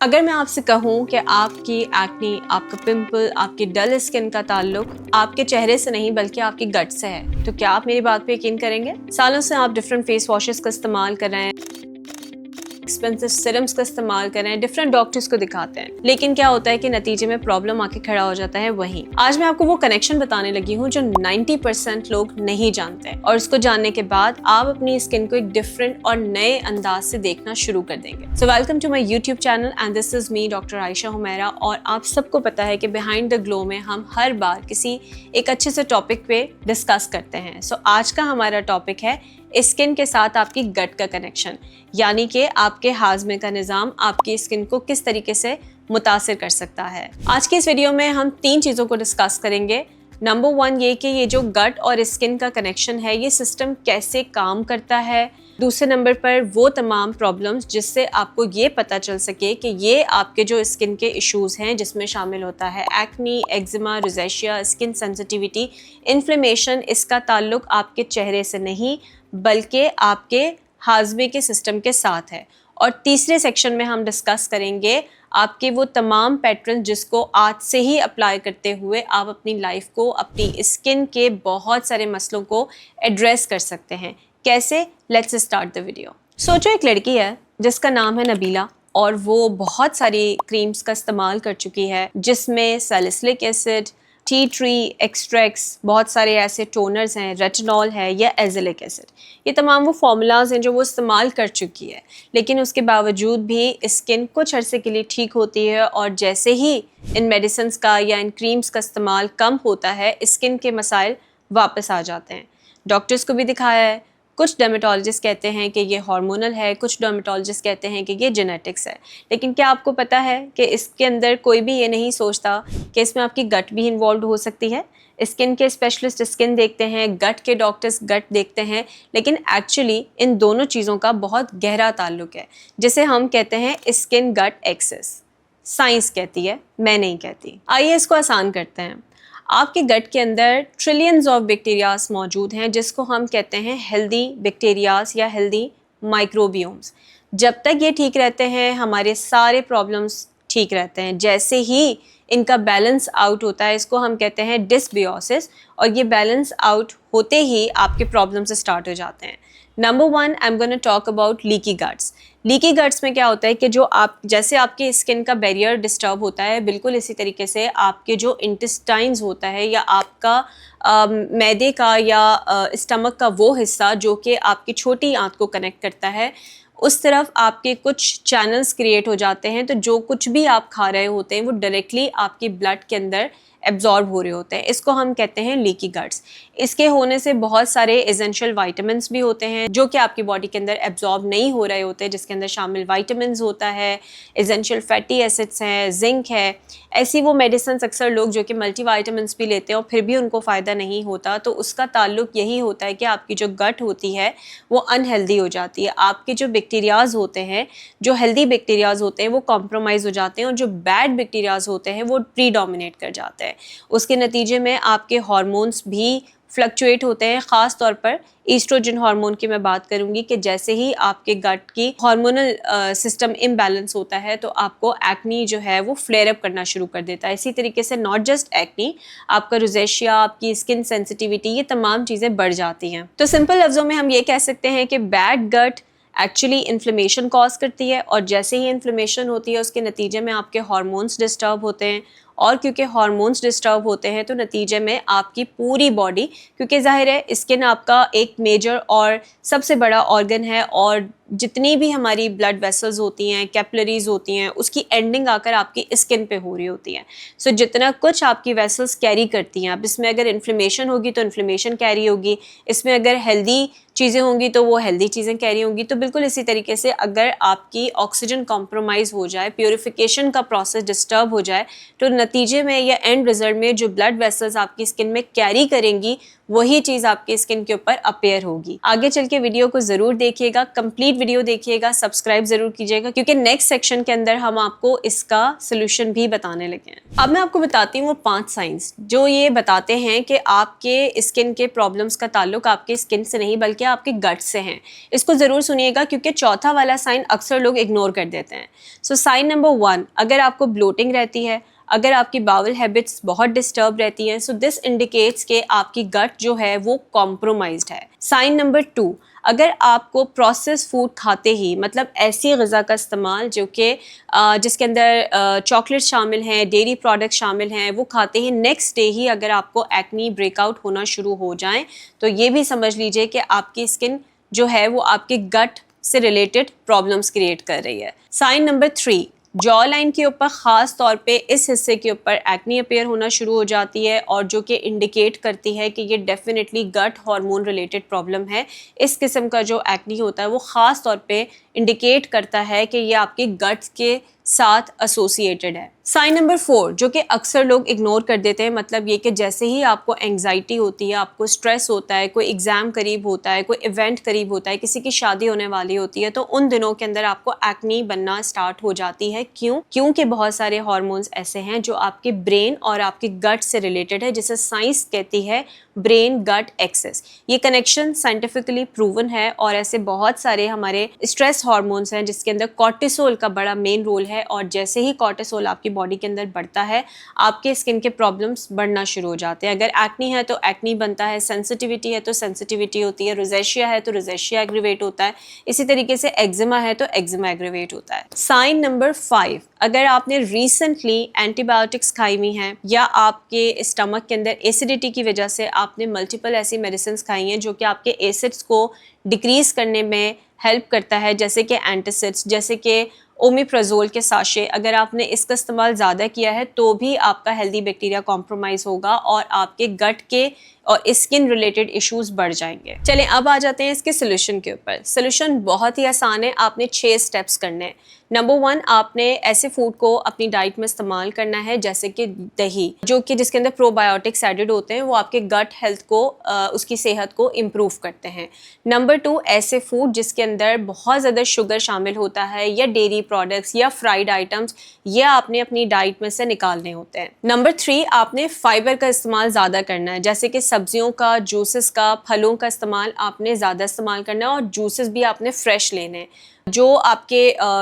अगर मैं आपसे कहूँ कि आपकी एक्ने, आपका पिंपल, आपकी डल स्किन का ताल्लुक आपके चेहरे से नहीं बल्कि आपकी गट से है, तो क्या आप मेरी बात पे यकीन करेंगे? सालों से आप डिफरेंट फेस वॉशेस का इस्तेमाल कर रहे हैं, एक्सपेंसिव सिरम्स का इस्तेमाल कर रहे हैं, डिफरेंट डॉक्टर्स को दिखाते हैं, लेकिन क्या होता है कि नतीजे में प्रॉब्लम आके खड़ा हो जाता है वहीं। आज मैं आपको वो कनेक्शन बताने लगी हूँ जो 90% लोग नहीं जानते, और इसको जानने के बाद आप अपनी स्किन को एक डिफरेंट और नए अंदाज से देखना शुरू कर देंगे। So welcome to my YouTube channel and this is me doctor Ayesha Humaira. और आप सबको पता है कि बिहाइंड द ग्लो में हम हर बार किसी एक अच्छे से टॉपिक पे डिस्कस करते हैं। सो आज का हमारा टॉपिक है स्किन के साथ आपकी गट का कनेक्शन, यानी कि आपके हाजमे का निज़ाम आपकी स्किन को किस तरीके से मुतासिर कर सकता है। आज की इस वीडियो में हम 3 चीज़ों को डिस्कस करेंगे। नंबर 1 ये कि ये जो गट और स्किन का कनेक्शन है, ये सिस्टम कैसे काम करता है। दूसरे नंबर पर वो तमाम प्रॉब्लम्स जिससे आपको ये पता चल सके कि ये आपके जो स्किन के इश्यूज़ हैं, जिसमें शामिल होता है acne, eczema, rosacea, skin sensitivity, inflammation, इसका ताल्लुक आपके चेहरे से नहीं बल्कि आपके हाजमे के सिस्टम के साथ है। और तीसरे सेक्शन में हम डिस्कस करेंगे आपके वो तमाम पैटर्न जिसको आज से ही अप्लाई करते हुए आप अपनी लाइफ को, अपनी स्किन के बहुत सारे मसलों को एड्रेस कर सकते हैं। कैसे? Let's start the video. सोचो एक लड़की है जिसका नाम है नबीला, और वो बहुत सारी क्रीम्स का इस्तेमाल कर चुकी है जिसमें salicylic acid, tea tree extracts, बहुत सारे ऐसे टोनर्स हैं, रेटिनॉल है या एजिलिक एसिड, ये तमाम वो फार्मूलाज हैं जो वो इस्तेमाल कर चुकी है। लेकिन उसके बावजूद भी स्किन कुछ अरसे के लिए ठीक होती है, और जैसे ही इन मेडिसिन का या इन क्रीम्स का इस्तेमाल कम होता है, स्किन के मसाइल वापस आ जाते हैं। डॉक्टर्स को भी दिखाया है, कुछ डर्मेटोलॉजिस्ट कहते हैं कि ये हार्मोनल है, कुछ डर्मेटोलॉजिस्ट कहते हैं कि ये जेनेटिक्स है। लेकिन क्या आपको पता है कि इसके अंदर कोई भी ये नहीं सोचता कि इसमें आपकी गट भी इन्वॉल्व हो सकती है। स्किन के स्पेशलिस्ट स्किन देखते हैं, गट के डॉक्टर्स गट देखते हैं, लेकिन एक्चुअली इन दोनों चीज़ों का बहुत गहरा ताल्लुक है, जिसे हम कहते हैं स्किन गट एक्सिस। साइंस कहती है, मैं नहीं कहती। आइए इसको आसान करते हैं। आपके गट के अंदर ट्रिलियंस ऑफ बैक्टीरियाज मौजूद हैं जिसको हम कहते हैं हेल्दी बैक्टीरियाज या हेल्दी माइक्रोबियोम्स। जब तक ये ठीक रहते हैं हमारे सारे प्रॉब्लम्स ठीक रहते हैं। जैसे ही इनका बैलेंस आउट होता है, इसको हम कहते हैं डिसबियोसिस, और ये बैलेंस आउट होते ही आपके प्रॉब्लम्स स्टार्ट हो जाते हैं। Number 1 I am gonna talk about leaky guts. Leaky guts में क्या होता है कि जो आप जैसे आपके स्किन का बैरियर डिस्टर्ब होता है, बिल्कुल इसी तरीके से आपके जो इंटेस्टाइन्स होता है या आपका मैदे का या स्टमक का वो हिस्सा जो कि आपकी छोटी आंत को कनेक्ट करता है, उस तरफ आपके कुछ चैनल्स क्रिएट हो जाते हैं। तो जो कुछ भी आप खा रहे होते हैं वो डायरेक्टली आपकी ब्लड के अंदर एब्जॉर्ब हो रहे होते हैं। इसको हम कहते हैं लीकी गट्स। इसके होने से बहुत सारे एसेंशियल वाइटामिन्स भी होते हैं जो कि आपकी बॉडी के अंदर एब्जॉर्ब नहीं हो रहे होते, जिसके अंदर शामिल वाइटामिन्स होता है, एसेंशियल फैटी एसिड्स हैं, जिंक है। ऐसी वो मेडिसिन अक्सर लोग जो कि मल्टी वाइटामिन्स भी लेते हैं और फिर भी उनको फ़ायदा नहीं होता, तो उसका ताल्लुक यही होता है कि आपकी जो गट होती है वो अनहेल्दी हो जाती है। आपके जो बैक्टीरियाज होते हैं, जो हेल्दी बैक्टीरियाज होते हैं वो कॉम्प्रोमाइज़ हो जाते हैं, और जो बैड बैक्टीरियाज होते हैं वो प्रीडोमिनेट कर जाते हैं। उसके नतीजे में आपके हार्मोन्स भी फ्लक्चुएट होते हैं। ख़ास तौर पर ईस्ट्रोजन हार्मोन की मैं बात करूंगी कि जैसे ही आपके गट की हार्मोनल सिस्टम इम्बैलेंस होता है तो आपको एक्नी जो है वो फ्लेयर अप करना शुरू कर देता है। इसी तरीके से नॉट जस्ट एक्नी, आपका रोज़ेशिया, आपकी स्किन सेंसिटिविटी, ये तमाम चीज़ें बढ़ जाती हैं। तो सिंपल लफ्ज़ों में हम ये कह सकते हैं कि बैड गट एक्चुअली इन्फ्लेमेशन कॉज करती है, और जैसे ही इन्फ्लेमेशन होती है उसके नतीजे में आपके हार्मोन्स डिस्टर्ब होते हैं, और क्योंकि हार्मोन्स डिस्टर्ब होते हैं तो नतीजे में आपकी पूरी बॉडी, क्योंकि जाहिर है स्किन आपका एक मेजर और सबसे बड़ा ऑर्गन है, और जितनी भी हमारी ब्लड वेसल्स होती हैं, कैपिलरीज होती हैं, उसकी एंडिंग आकर आपकी स्किन पे हो रही होती है। सो जितना कुछ आपकी वेसल्स कैरी करती हैं, अब इसमें अगर इन्फ्लेमेशन होगी तो इन्फ्लेमेशन कैरी होगी, इसमें अगर हेल्दी चीज़ें होंगी तो वो हेल्दी चीज़ें कैरी होंगी। तो बिल्कुल इसी तरीके से अगर आपकी ऑक्सीजन कॉम्प्रोमाइज़ हो जाए, प्योरिफिकेशन का प्रोसेस डिस्टर्ब हो जाए, तो नतीजे में या एंड रिजल्ट में जो ब्लड वेसल्स आपकी स्किन में कैरी करेंगी वही चीज आपकी स्किन के ऊपर अपीयर होगी। आगे चल के वीडियो को जरूर देखिएगा, कंप्लीट वीडियो देखिएगा, सब्सक्राइब जरूर कीजिएगा क्योंकि नेक्स्ट सेक्शन के अंदर हम आपको इसका सोल्यूशन भी बताने लगे हैं। अब मैं आपको बताती हूँ वो 5 साइंस जो ये बताते हैं कि आपके स्किन के प्रॉब्लम्स का ताल्लुक आपके स्किन से नहीं बल्कि आपके गट से है। इसको जरूर सुनिएगा क्योंकि चौथा वाला साइन अक्सर लोग इग्नोर कर देते हैं। सो साइन नंबर 1, अगर आपको ब्लोटिंग रहती है, अगर आपकी बाउल हैबिट्स बहुत डिस्टर्ब रहती हैं, सो दिस इंडिकेट्स के आपकी गट जो है वो कॉम्प्रोमाइज्ड है। साइन नंबर 2, अगर आपको प्रोसेस फूड खाते ही, मतलब ऐसी ग़िज़ा का इस्तेमाल जो कि जिसके अंदर चॉकलेट शामिल हैं, डेयरी प्रोडक्ट शामिल हैं, वो खाते ही नेक्स्ट डे ही अगर आपको एक्नी ब्रेकआउट होना शुरू हो जाएं तो ये भी समझ लीजिए कि आपकी स्किन जो है वो आपके गट से रिलेटेड प्रॉब्लम्स क्रिएट कर रही है। साइन नंबर 3, जॉ लाइन के ऊपर ख़ास तौर पे इस हिस्से के ऊपर एक्नी अपीयर होना शुरू हो जाती है और जो कि इंडिकेट करती है कि ये definitely gut hormone related problem है। इस किस्म का जो एक्नी होता है वो ख़ास तौर पे इंडिकेट करता है कि ये आपके गट्स के साथ एसोसिएटेड है। साइन नंबर 4, जो कि अक्सर लोग इग्नोर कर देते हैं, मतलब ये कि जैसे ही आपको एंग्जाइटी होती है, आपको स्ट्रेस होता है, कोई एग्ज़ाम करीब होता है, कोई इवेंट करीब होता है, किसी की शादी होने वाली होती है, तो उन दिनों के अंदर आपको एक्नी बनना स्टार्ट हो जाती है। क्योंकि बहुत सारे हार्मोन्स ऐसे हैं जो आपके ब्रेन और आपके गट से रिलेटेड है, जिसे साइंस कहती है ब्रेन गट एक्सेस। ये कनेक्शन साइंटिफिकली प्रूवन है और ऐसे बहुत सारे हमारे स्ट्रेस हार्मोन्स हैं जिसके अंदर कॉर्टिसोल का बड़ा मेन रोल है और जैसे ही कॉर्टिसोल आपकी बॉडी के अंदर बढ़ता है आपके स्किन के प्रॉब्लम्स बढ़ना शुरू हो जाते हैं। अगर एक्नी है तो एक्नी बनता है, सेंसिटिविटी है तो सेंसिटिविटी होती है, रोजेशिया है तो रोजेशिया एग्रीवेट होता है, इसी तरीके से एक्जिमा है तो एक्जिमा एग्रीवेट होता है। साइन नंबर 5, अगर आपने रिसेंटली एंटीबायोटिक्स खाई हुई हैं या आपके स्टमक के अंदर एसिडिटी की वजह से आपने मल्टीपल ऐसी मेडिसिन खाई हैं जो कि आपके एसिड्स को डिक्रीज करने में हेल्प करता है, जैसे कि एंटासिड्स, जैसे कि ओमिप्राजोल के साशे, अगर आपने इसका इस्तेमाल ज़्यादा किया है तो भी आपका हेल्दी बैक्टीरिया कॉम्प्रोमाइज़ होगा और आपके गट के और स्किन रिलेटेड इश्यूज बढ़ जाएंगे। चलें अब आ जाते हैं इसके सोल्यूशन के ऊपर। सोल्यूशन बहुत ही आसान है, आपने 6 स्टेप्स करने हैं। नंबर 1, आपने ऐसे फूड को अपनी डाइट में इस्तेमाल करना है जैसे कि दही, जो कि जिसके अंदर प्रोबायोटिक्स एडेड होते हैं, वो आपके गट हेल्थ को उसकी सेहत को इम्प्रूव करते हैं। नंबर 2, ऐसे फूड जिसके अंदर बहुत ज़्यादा शुगर शामिल होता है या डेयरी प्रोडक्ट्स या फ्राइड आइटम्स, ये आपने अपनी डाइट में से निकालने होते हैं। नंबर 3, आपने फाइबर का इस्तेमाल ज़्यादा करना है, जैसे कि सब्जियों का, जूसेस का, फलों का इस्तेमाल आपने ज़्यादा इस्तेमाल करना है और जूसेस भी आपने फ्रेश लेने हैं। जो आपके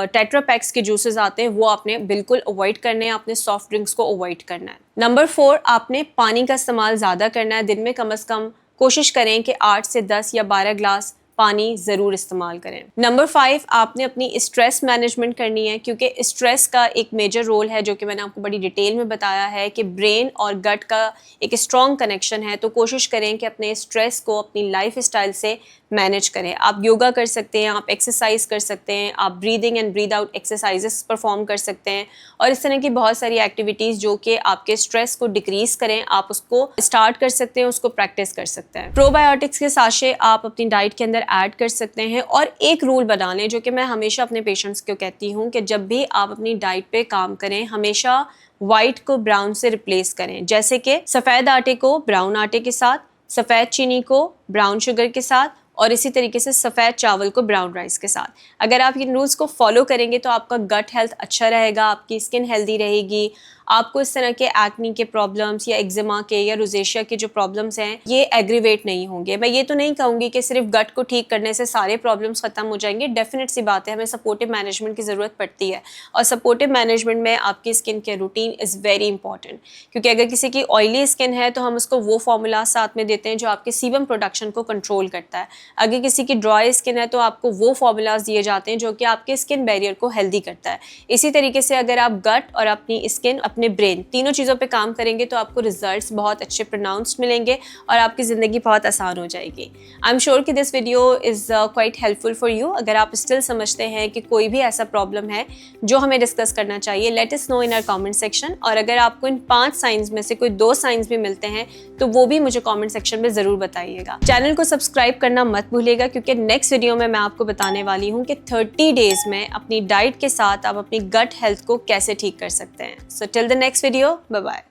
टेट्रापैक्स के जूसेस आते हैं वो आपने बिल्कुल अवॉइड करने हैं, आपने सॉफ्ट ड्रिंक्स को अवॉइड करना है। नंबर 4, आपने पानी का इस्तेमाल ज़्यादा करना है, दिन में कम से कम कोशिश करें कि 8 से 10 या 12 ग्लास पानी ज़रूर इस्तेमाल करें। नंबर 5, आपने अपनी स्ट्रेस मैनेजमेंट करनी है क्योंकि स्ट्रेस का एक मेजर रोल है जो कि मैंने आपको बड़ी डिटेल में बताया है कि ब्रेन और गट का एक स्ट्रॉन्ग कनेक्शन है। तो कोशिश करें कि अपने स्ट्रेस को अपनी लाइफ स्टाइल से मैनेज करें। आप योगा कर सकते हैं, आप एक्सरसाइज कर सकते हैं, आप breathing and breathe out exercises perform कर सकते हैं और इस तरह की बहुत सारी एक्टिविटीज़ जो कि आपके स्ट्रेस को डिक्रीज करें, आप उसको स्टार्ट कर सकते हैं, उसको प्रैक्टिस कर सकते हैं। प्रोबायोटिक्स के साशे आप अपनी डाइट के अंदर ऐड कर सकते हैं और एक रूल बना लें जो कि मैं हमेशा अपने पेशेंट्स को कहती हूँ कि जब भी आप अपनी डाइट पे काम करें हमेशा वाइट को ब्राउन से रिप्लेस करें, जैसे कि सफ़ेद आटे को ब्राउन आटे के साथ, सफ़ेद चीनी को ब्राउन शुगर के साथ और इसी तरीके से सफ़ेद चावल को ब्राउन राइस के साथ। अगर आप इन रूल्स को फॉलो करेंगे तो आपका गट हेल्थ अच्छा रहेगा, आपकी स्किन हेल्दी रहेगी, आपको इस तरह के एक्नी के प्रॉब्लम्स या एक्जिमा के या रोजेशिया के जो प्रॉब्लम्स हैं ये एग्रीवेट नहीं होंगे। मैं ये तो नहीं कहूँगी कि सिर्फ गट को ठीक करने से सारे प्रॉब्लम्स ख़त्म हो जाएंगे, डेफिनेट सी बात है, हमें सपोर्टिव मैनेजमेंट की ज़रूरत पड़ती है और सपोर्टिव मैनेजमेंट में आपकी skin care routine is very important. क्योंकि अगर किसी की ऑयली स्किन है तो हम उसको वो फार्मूला साथ में देते हैं जो आपके सीबम प्रोडक्शन को कंट्रोल करता है। अगर किसी की ड्राई स्किन है तो आपको वो फार्मूलाज दिए जाते हैं जो कि आपके स्किन बैरियर को हेल्दी करता है। इसी तरीके से अगर आप गट और अपनी स्किन, अपने ब्रेन, तीनों चीज़ों पे काम करेंगे तो आपको रिजल्ट्स बहुत अच्छे प्रोनाउंस्ड मिलेंगे और आपकी ज़िंदगी बहुत आसान हो जाएगी। आई एम श्योर कि this video is quite helpful for you. अगर आप स्टिल समझते हैं कि कोई भी ऐसा प्रॉब्लम है जो हमें डिस्कस करना चाहिए, let us know in our comment section. और अगर आपको इन 5 साइंस में से कोई 2 साइंस भी मिलते हैं तो वो भी मुझे कमेंट सेक्शन में ज़रूर बताइएगा। चैनल को सब्सक्राइब करना मत भूलिएगा, क्योंकि नेक्स्ट वीडियो में मैं आपको बताने वाली हूँ कि 30 डेज में अपनी डाइट के साथ आप अपनी गट हेल्थ को कैसे ठीक कर सकते हैं। So till the next video, bye bye.